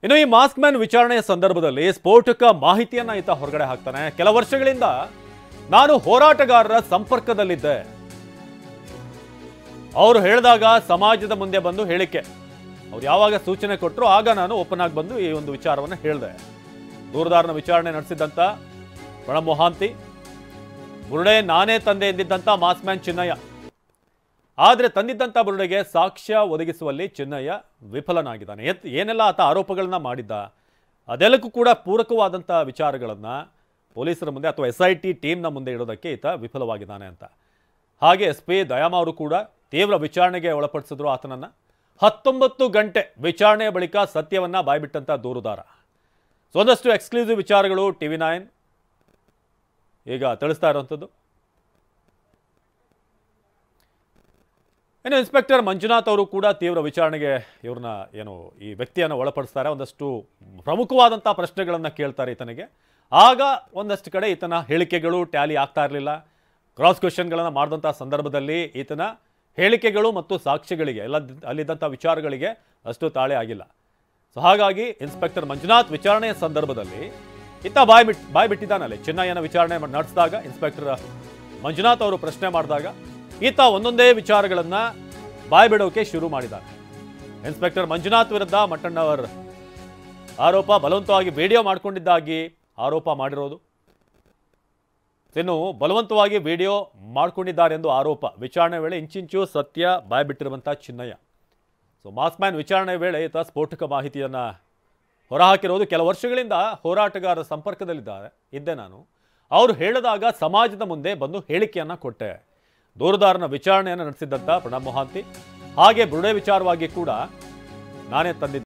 ಇನ್ನು ಈ mask man ವಿಚಾರಣೆಯ ಸಂದರ್ಭದಲ್ಲಿ ಸ್ಫೋಟಕ ಮಾಹಿತಿಯನ್ನ ಈತ ಹೊರಗಡೆ ಹಾಕ್ತಾನೆ. ಕೆಲ ವರ್ಷಗಳಿಂದ ನಾನು ಹೋರಾಟಗಾರರ ಸಂಪರ್ಕದಲ್ಲಿದ್ದೆ. ಅವರು ಹೇಳಿದಾಗ ಸಮಾಜದ ಮುಂದೆ ಬಂದು ಹೇಳಿಕೆ, ಅವ್ರು ಯಾವಾಗ ಸೂಚನೆ ಕೊಟ್ಟರು ಆಗ ನಾನು ಓಪನ್ ಆಗಿ ಬಂದು ಈ ಒಂದು ವಿಚಾರವನ್ನು ಹೇಳಿದೆ. ದೂರದಾರನ ವಿಚಾರಣೆ ನಡೆಸಿದಂತ ಪ್ರಣಬ್ ಮೊಹಾಂತಿ, ಬುರುಡೆ ನಾನೇ ತಂದೆ ಎಂದಿದ್ದಂತ ಮಾಸ್ಕ್ ಮ್ಯಾನ್ ಚಿನ್ನಯ್ಯ. ಆದರೆ ತಂದಿದ್ದಂಥ ಬುರುಡೆಗೆ ಸಾಕ್ಷ್ಯ ಒದಗಿಸುವಲ್ಲಿ ಚಿನ್ನಯ್ಯ ವಿಫಲನಾಗಿದ್ದಾನೆ. ಏನೆಲ್ಲ ಆತ ಆರೋಪಗಳನ್ನ ಮಾಡಿದ್ದ ಅದೆಲ್ಲಕ್ಕೂ ಕೂಡ ಪೂರಕವಾದಂಥ ವಿಚಾರಗಳನ್ನು ಪೊಲೀಸರ ಮುಂದೆ ಅಥವಾ SIT ಟೀಮ್ನ ಮುಂದೆ ಇಡೋದಕ್ಕೆ ಈತ ವಿಫಲವಾಗಿದ್ದಾನೆ ಅಂತ. ಹಾಗೆ SP ದಯಾಮ ಅವರು ಕೂಡ ತೀವ್ರ ವಿಚಾರಣೆಗೆ ಒಳಪಡಿಸಿದ್ರು ಆತನನ್ನು. 19 ಗಂಟೆ ವಿಚಾರಣೆಯ ಬಳಿಕ ಸತ್ಯವನ್ನು ಬಾಯ್ಬಿಟ್ಟಂಥ ದೂರುದಾರ. ಒಂದಷ್ಟು ಎಕ್ಸ್ಕ್ಲೂಸಿವ್ ವಿಚಾರಗಳು TV9 ಈಗ ತಿಳಿಸ್ತಾ ಇರುವಂಥದ್ದು. ಇನ್ನು ಇನ್ಸ್ಪೆಕ್ಟರ್ ಮಂಜುನಾಥ್ ಅವರು ಕೂಡ ತೀವ್ರ ವಿಚಾರಣೆಗೆ ಇವ್ರನ್ನ ಈ ವ್ಯಕ್ತಿಯನ್ನು ಒಳಪಡಿಸ್ತಾರೆ. ಒಂದಷ್ಟು ಪ್ರಮುಖವಾದಂಥ ಪ್ರಶ್ನೆಗಳನ್ನು ಕೇಳ್ತಾರೆ ಈತನಿಗೆ. ಆಗ ಒಂದಷ್ಟು ಕಡೆ ಈತನ ಹೇಳಿಕೆಗಳು ಟ್ಯಾಲಿ ಆಗ್ತಾ ಇರಲಿಲ್ಲ. ಕ್ರಾಸ್ ಕ್ವೆಶ್ಚನ್ಗಳನ್ನು ಮಾಡಿದಂಥ ಸಂದರ್ಭದಲ್ಲಿ ಈತನ ಹೇಳಿಕೆಗಳು ಮತ್ತು ಸಾಕ್ಷ್ಯಗಳಿಗೆ ಅಲ್ಲಿದ್ದಂಥ ವಿಚಾರಗಳಿಗೆ ಅಷ್ಟು ತಾಳೆ ಆಗಿಲ್ಲ. ಸೊ ಹಾಗಾಗಿ ಇನ್ಸ್ಪೆಕ್ಟರ್ ಮಂಜುನಾಥ್ ವಿಚಾರಣೆಯ ಸಂದರ್ಭದಲ್ಲಿ ಈತ ಬಾಯ್ ಬಿಟ್ಟಿದ್ದಾನಲ್ಲಿ. ಚಿನ್ನಯ್ಯನ ವಿಚಾರಣೆ ನಡೆಸಿದಾಗ ಇನ್ಸ್ಪೆಕ್ಟರ್ ಮಂಜುನಾಥ್ ಅವರು ಪ್ರಶ್ನೆ ಮಾಡಿದಾಗ ಈತ ಒಂದೊಂದೇ ವಿಚಾರಗಳನ್ನು ಬಾಯ್ಬಿಡೋಕೆ ಶುರು ಮಾಡಿದ್ದಾರೆ. ಇನ್ಸ್ಪೆಕ್ಟರ್ ಮಂಜುನಾಥ್ ವಿರುದ್ಧ ಮಟ್ಟಣ್ಣವರ್ ಆರೋಪ, ಬಲವಂತವಾಗಿ ವಿಡಿಯೋ ಮಾಡಿಕೊಂಡಿದ್ದಾಗಿ ಆರೋಪ ಮಾಡಿರೋದು. ಇನ್ನು ಬಲವಂತವಾಗಿ ವಿಡಿಯೋ ಮಾಡಿಕೊಂಡಿದ್ದಾರೆ ಎಂದು ಆರೋಪ. ವಿಚಾರಣೆ ವೇಳೆ ಇಂಚಿಂಚು ಸತ್ಯ ಬಾಯ್ಬಿಟ್ಟಿರುವಂಥ ಚಿನ್ನಯ್ಯ. ಸೊ ಮಾಸ್ಕ್ ಮ್ಯಾನ್ ವಿಚಾರಣೆ ವೇಳೆ ಈತ ಸ್ಫೋಟಕ ಮಾಹಿತಿಯನ್ನು ಹೊರಹಾಕಿರೋದು. ಕೆಲ ವರ್ಷಗಳಿಂದ ಹೋರಾಟಗಾರರ ಸಂಪರ್ಕದಲ್ಲಿದ್ದೆ ನಾನು. ಅವರು ಹೇಳಿದಾಗ ಸಮಾಜದ ಮುಂದೆ ಬಂದು ಹೇಳಿಕೆಯನ್ನು ಕೊಟ್ಟೆ. ದೂರುದಾರನ ವಿಚಾರಣೆಯನ್ನು ನಡೆಸಿದ್ದಂಥ ಪ್ರಣಬ್ ಮೊಹಾಂತಿ, ಹಾಗೆ ಬುರುಡೆ ವಿಚಾರವಾಗಿ ಕೂಡ ನಾನೇ ತಂದಿದ್ದೆ.